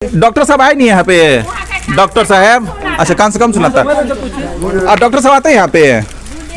Doctor साहब आए नहीं यहाँ पे? डॉक्टर साहब अच्छा कम से कम सुनाता। डॉक्टर साहब आते हैं यहाँ पे?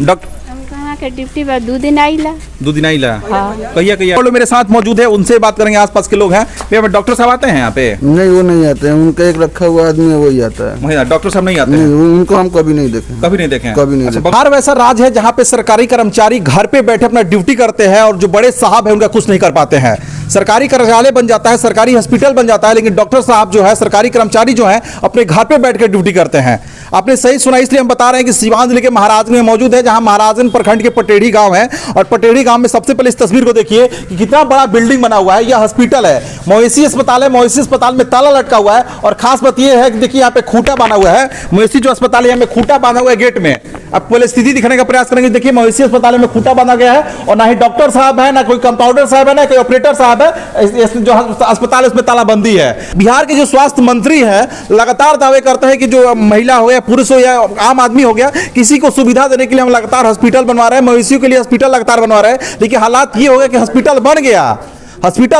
डॉक्टर कहाँ के ड्यूटी पर 2 दिन आईला। 2 दिन आईला। हाँ। कहिए लोग मेरे साथ मौजूद है, उनसे बात करेंगे। आसपास के लोग हैं भैया। डॉक्टर साहब आते हैं यहाँ पे? नहीं, वो नहीं आते हैं। उनका एक रखा हुआ आदमी है, वही आता है। वही डॉक्टर साहब नहीं आते नहीं, हैं? उनको हम कभी नहीं देखे। कभी नहीं देखे? कभी नहीं अच्छा, देखे। बिहार वैसा राज्य है जहाँ पे सरकारी कर्मचारी घर पे बैठे अपना ड्यूटी करते हैं और जो बड़े साहब है उनका कुछ नहीं कर पाते हैं। सरकारी कार्यालय बन जाता है, सरकारी हॉस्पिटल बन जाता है, लेकिन डॉक्टर साहब जो है, सरकारी कर्मचारी जो है, अपने घर पे बैठ कर ड्यूटी करते हैं। आपने सही सुना, इसलिए हम बता रहे हैं कि सीवान जिले के महाराजगंज में मौजूद है, जहां महाराजगंज प्रखंड के पटेढ़ी गांव है। और पटेढ़ी गांव में सबसे पहले इस तस्वीर को देखिए कि कितना बड़ा बिल्डिंग बना हुआ है। यह हॉस्पिटल है, मवेशी अस्पताल है। मवेशी अस्पताल में ताला लटका हुआ है और खास बात यह है कि देखिए यहाँ पे खूंटा बांधा हुआ है। मवेशी जो अस्पताल है यहाँ में खूंटा बांधा हुआ है गेट में। अब पहले स्थिति दिखाने का प्रयास करेंगे। देखिए मवेशी अस्पताल में खूंटा बांधा गया है और ना ही डॉक्टर साहब है, ना कोई कंपाउंडर साहब है, ना कोई ऑपरेटर साहब है। जो अस्पताल है उसमें तालाबंदी है। बिहार के जो स्वास्थ्य मंत्री है लगातार दावे करते हैं कि जो महिला हो या पुरुष हो या आम आदमी हो गया, किसी को सुविधा देने के लिए हम लगातार हॉस्पिटल बनवा रहे हैं, मवेशियों के लिए हॉस्पिटल लगातार बनवा रहे हैं। लेकिन हालात ये हो गया कि हॉस्पिटल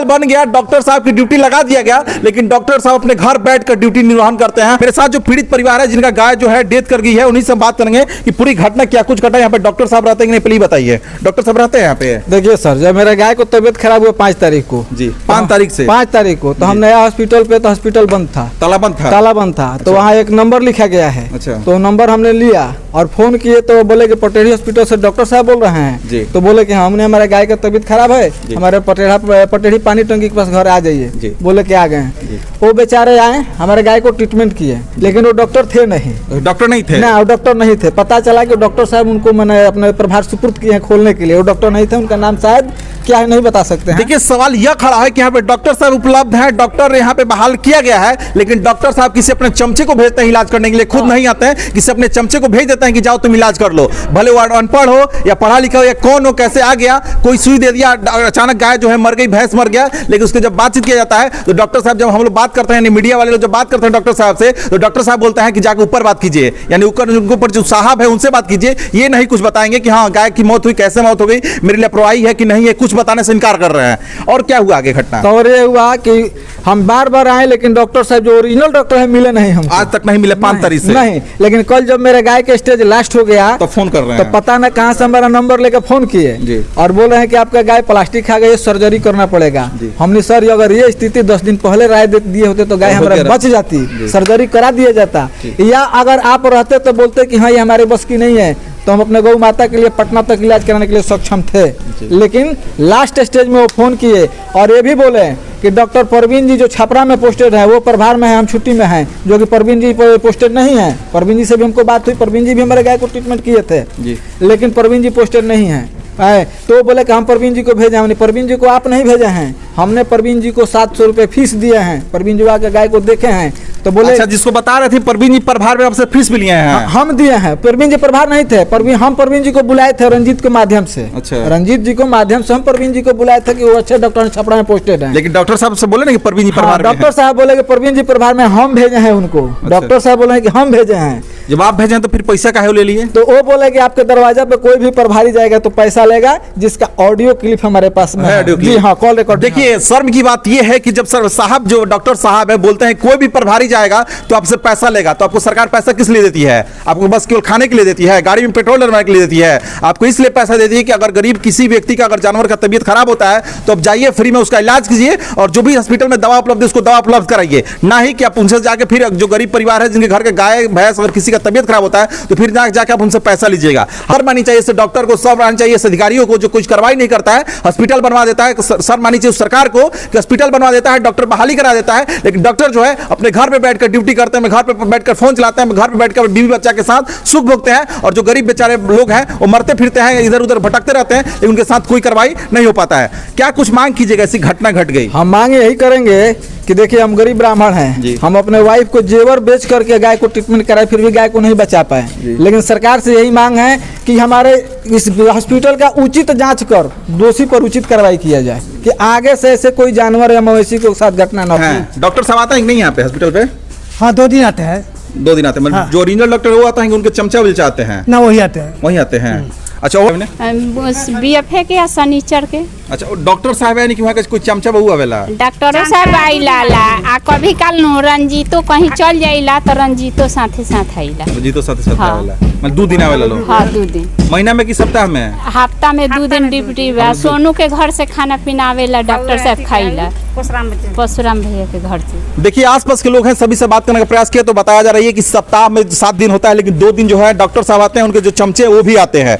बन गया, डॉक्टर साहब की ड्यूटी लगा दिया गया, लेकिन डॉक्टर साहब अपने घर बैठकर ड्यूटी निर्वहन करते हैं। मेरे साथ जो पीड़ित परिवार है, जिनका गाय जो है डेथ कर गई है, उन्हीं से बात करेंगे कि पूरी घटना क्या कुछ घटा। यहाँ पे डॉक्टर साहब रहते हैं कि नहीं, पहले बताइए। डॉक्टर साहब रहते हैं यहाँ पे? देखिए सर, जब मेरे गाय को तबियत खराब हुआ 5 तारीख को जी, 5 तारीख से 5 तारीख को तो हम नया हॉस्पिटल पे, तो हॉस्पिटल बंद था, ताला बंद था। तो वहाँ एक नंबर लिखा गया है। अच्छा। तो नंबर हमने लिया और फोन किए तो बोले कि पटेढ़ी हॉस्पिटल से डॉक्टर साहब बोल रहे हैं। तो बोले कि हमने हमारे गाय का तबियत खराब है, हमारे पटेढ़ी पानी टंकी के पास घर आ जाइए। बोले कि आ गए। वो बेचारे आए, हमारे गाय को ट्रीटमेंट किए, लेकिन वो डॉक्टर थे नहीं। डॉक्टर नहीं थे? ना, वो डॉक्टर नहीं थे। पता चला कि डॉक्टर साहब उनको मैंने अपने प्रभार सुपुर्द किए हैं खोलने के लिए। वो डॉक्टर नहीं थे, उनका नाम शायद क्या है नहीं बता सकते हैं। देखिए सवाल यह खड़ा है कि यहाँ पे डॉक्टर साहब उपलब्ध है, डॉक्टर यहाँ पे बहाल किया गया है, लेकिन डॉक्टर साहब किसी अपने चमचे को भेजते हैं इलाज करने के लिए, खुद नहीं आते हैं। किसी अपने चमचे को भेज देते हैं कि जाओ तुम इलाज कर लो, भले वो अनपढ़ हो या पढ़ा लिखा हो या कौन हो, कैसे आ गया, कोई सुई दे दिया, अचानक गाय जो है मर गई, भैंस मर गया। लेकिन उसके जब बातचीत किया जाता है तो डॉक्टर साहब, जब हम लोग बात करते हैं, मीडिया वाले लोग जब बात करते हैं डॉक्टर साहब से, तो डॉक्टर साहब बोलते हैं कि जाकर ऊपर बात कीजिए, यानी उनके ऊपर जो साहब है उनसे बात कीजिए। ये नहीं कुछ बताएंगे कि हाँ गाय की मौत हुई, कैसे मौत हो गई, मेरी लापरवाही है कि नहीं, ये कुछ बताने से इनकार कर रहे हैं। और क्या हुआ आगे घटना? तो ये हुआ कि हम बार आए, लेकिन डॉक्टर साहब जो ओरिजिनल डॉक्टर है मिले नहीं हमको। आज तक नहीं मिले 5 तारीख से? नहीं, लेकिन कल जब मेरे गाय के स्टेज लास्ट हो गया तो फोन कर रहे हैं, तो पता न कहां से हमारा नंबर लेकर फोन किए और बोल रहे हैं कि आपका गाय प्लास्टिक खा गई, सर्जरी करना पड़ेगा। हमने सर अगर ये स्थिति 10 दिन पहले राय दिए होते तो गाय हमारा बच जाती, सर्जरी करा दिया जाता, या अगर आप रहते तो बोलते कि हाँ ये हमारे बस की नहीं है, तो हम अपने गौ माता के लिए पटना तक इलाज कराने के लिए सक्षम थे। लेकिन लास्ट स्टेज में वो फोन किए और ये भी बोले कि डॉक्टर परवीन जी जो छपरा में पोस्टेड है वो प्रभार में है, हम छुट्टी में हैं, जो कि परवीन जी पोस्टेड नहीं है। परवीन जी से भी हमको बात हुई, परवीन जी भी हमारे गाय को ट्रीटमेंट किए थे, लेकिन परवीन जी पोस्टेड नहीं है। तो बोले कि हम परवीन जी को भेजे, हमने परवीन जी को आप नहीं भेजे हैं, हमने परवीन जी को 700 रुपये फीस दिए हैं। परवीन जी आके गाय को देखे हैं तो बोले, अच्छा, जिसको बता रहे थे परवीन जी प्रभार में आपसे फीस भी लिए हैं? हम दिए हैं। परवीन जी प्रभार नहीं थे, हम परवीन जी को बुलाए थे रंजीत के माध्यम से। अच्छा। रंजीत जी को माध्यम से हम परवीन जी को बुलाए थे कि वो अच्छे डॉक्टर छपरा में पोस्टेड हैं। लेकिन डॉक्टर साहब से बोले ना कि परवीन जी प्रभार में? डॉक्टर साहब बोले कि परवीन जी प्रभार में हम भेजे हैं उनको। डॉक्टर साहब बोले कि हम भेजे हैं। जब आप भेजे तो फिर पैसा काहे ले लिए? तो वो बोले कि आपके दरवाजा पे कोई भी प्रभारी जाएगा तो पैसा लेगा, जिसका ऑडियो क्लिप हमारे पास में है। जी हाँ, कॉल रिकॉर्ड। देखिए शर्म की बात यह है कि जब सर साहब जो डॉक्टर साहब है बोलते हैं कोई भी प्रभारी जाएगा तो आपसे पैसा लेगा, तो आपको सरकार पैसा किस लिए देती है? आपको बस केवल खाने के लिए देती है, गाड़ी में पेट्रोल डलवाने के लिए देती है। आपको इसलिए पैसा देती है कि अगर गरीब किसी व्यक्ति का, अगर जानवर का तबियत खराब होता है तो आप जाइए, फ्री में उसका इलाज कीजिए और जो भी हॉस्पिटल में दवा उपलब्ध है उसको दवा उपलब्ध कराइए। ना ही कि आप उनसे जाके फिर जो गरीब परिवार है जिनके घर के गाय भैंस अगर किसी का तबियत खराब होता है तो फिर जाके आप उनसे पैसा लीजिएगा। हर मानी चाहिए इस डॉक्टर को, सब मानी चाहिए इस अधिकारियों को जो कुछ कार्रवाई नहीं करता है, हॉस्पिटल बनवा देता है। सर मानी चाहिए सरकार को कि हॉस्पिटल बनवा देता है, डॉक्टर बहाली करा देता है, लेकिन डॉक्टर जो है अपने घर पे बैठकर ड्यूटी करते हैं, घर पे बैठकर फोन चलाते हैं, घर पे बैठकर बीवी बच्चा के साथ सुख भोगते हैं। और जो गरीब बेचारे लोग हैं वो मरते फिरते हैं, इधर उधर भटकते रहते हैं, लेकिन उनके साथ कोई कार्रवाई नहीं हो पाता है। क्या कुछ मांग कीजिएगा, ऐसी घटना घट गई? हम मांगे यही करेंगे कि देखिए हम गरीब ब्राह्मण हैं, हम अपने वाइफ को जेवर बेच करके गाय को ट्रीटमेंट कराए, फिर भी गाय को नहीं बचा पाए। लेकिन सरकार से यही मांग है कि हमारे इस हॉस्पिटल का उचित जांच कर दोषी पर उचित कार्रवाई किया जाए, कि आगे से ऐसे कोई जानवर या मवेशी के साथ घटना न हो। डॉक्टर साहब आते हैं नहीं यहाँ पे हॉस्पिटल पे? हाँ, 2 दिन आते हैं। 2 दिन आते हैं? मतलब जो ओरिजिनल डॉक्टर वो आता है, उनके चमचा उलचा आते हैं ना, वही आते हैं। वही आते हैं। अच्छा वो BFA के या शनिचर के अच्छा वो डॉक्टर साहब यानी कि वहाँ के कोई चमचा बहू आवेला डॉक्टरों साहब आइला आ कभी काल नो रंजीतो कहीं चल जाइला तो रंजीतो साथे साथ आइला जी तो साथ हाँ। आवेला मतलब 2 दिन आवेला लोग हाँ 2 दिन महीना में कि सप्ताह में हफ्ता में 2 दिन ड्यूटी बा सोनू के घर से खाना पीना आवेला डॉक्टर साहब खाइला परशुराम भैया के घर से। देखिए आसपास के लोग हैं सभी से बात करने का प्रयास किया तो बताया जा रही है कि सप्ताह में 7 दिन होता है लेकिन 2 दिन जो है डॉक्टर साहब आते हैं उनके जो चमचे वो भी आते हैं।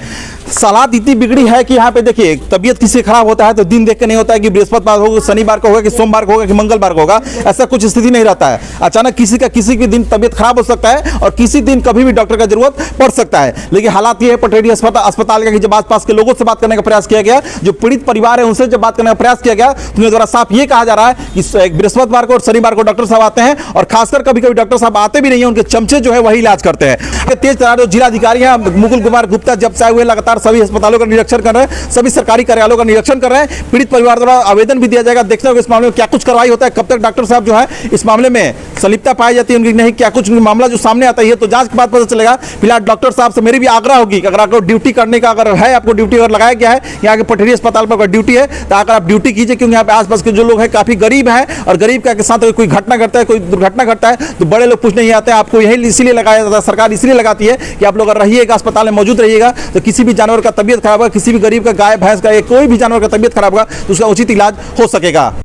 सलाद इतनी बिगड़ी है कि यहाँ पे देखिए तबीयत किसी खराब होता है तो दिन देख के नहीं होता है कि बृहस्पतिवार होगा शनिवार को होगा कि सोमवार को होगा कि मंगलवार को होगा, ऐसा कुछ स्थिति नहीं रहता है। अचानक किसी भी दिन तबीयत खराब हो सकता है और किसी दिन कभी भी डॉक्टर का जरूरत पड़ सकता है। लेकिन हालात ये है पटेरी अस्पताल का कि जब आसपास के लोगों से बात करने का प्रयास किया गया, जो पीड़ित परिवार है उनसे जब बात करने का प्रयास किया गया तो उनके द्वारा साफ ये कहा जा रहा है कि बृहस्पतिवार को और शनिवार को डॉक्टर साहब आते हैं और खासकर कभी कभी डॉक्टर साहब आते भी नहीं है, उनके चमचे जो है वही इलाज करते हैं। तेज तर्रार जो जिला अधिकारी हैं मुकुल कुमार गुप्ता जब से आए हुए लगातार सभी अस्पतालों का निरीक्षण कर रहे हैं, सभी सरकारी कार्यालयों का निरीक्षण कर रहे हैं। पीड़ित परिवार द्वारा आवेदन भी दिया जाएगा, देखते हैं इस मामले में क्या कुछ कार्रवाई होता है, कब तक डॉक्टर साहब जो है इस मामले में संलिप्तता पाई जाती है उनकी नहीं, क्या कुछ मामला जो सामने आता है तो जांच के बाद पता चलेगा। फिलहाल डॉक्टर साहब से मेरी भी आग्रह होगी कि अगर आपको ड्यूटी करने का अगर है, आपको ड्यूटी अगर लगाया गया है यहाँ के पटेरी अस्पताल पर ड्यूटी है तो अगर आप ड्यूटी कीजिए, क्योंकि यहाँ पे आसपास के जो लोग हैं काफी गरीब हैं और गरीब के साथ कोई घटना घटता है, कोई दुर्घटना घटता है तो बड़े लोग पूछने नहीं आते हैं। आपको यही इसीलिए लगाया जाता है, सरकार इसलिए लगाती है कि आप लोग अगर रहिएगा अस्पताल में मौजूद रहिएगा तो किसी भी जानवर का तबीयत खराब होगा, किसी भी गरीब का गाय भैंस का कोई भी जानवर का तबीयत खराब होगा तो उसका उचित इलाज हो सकेगा।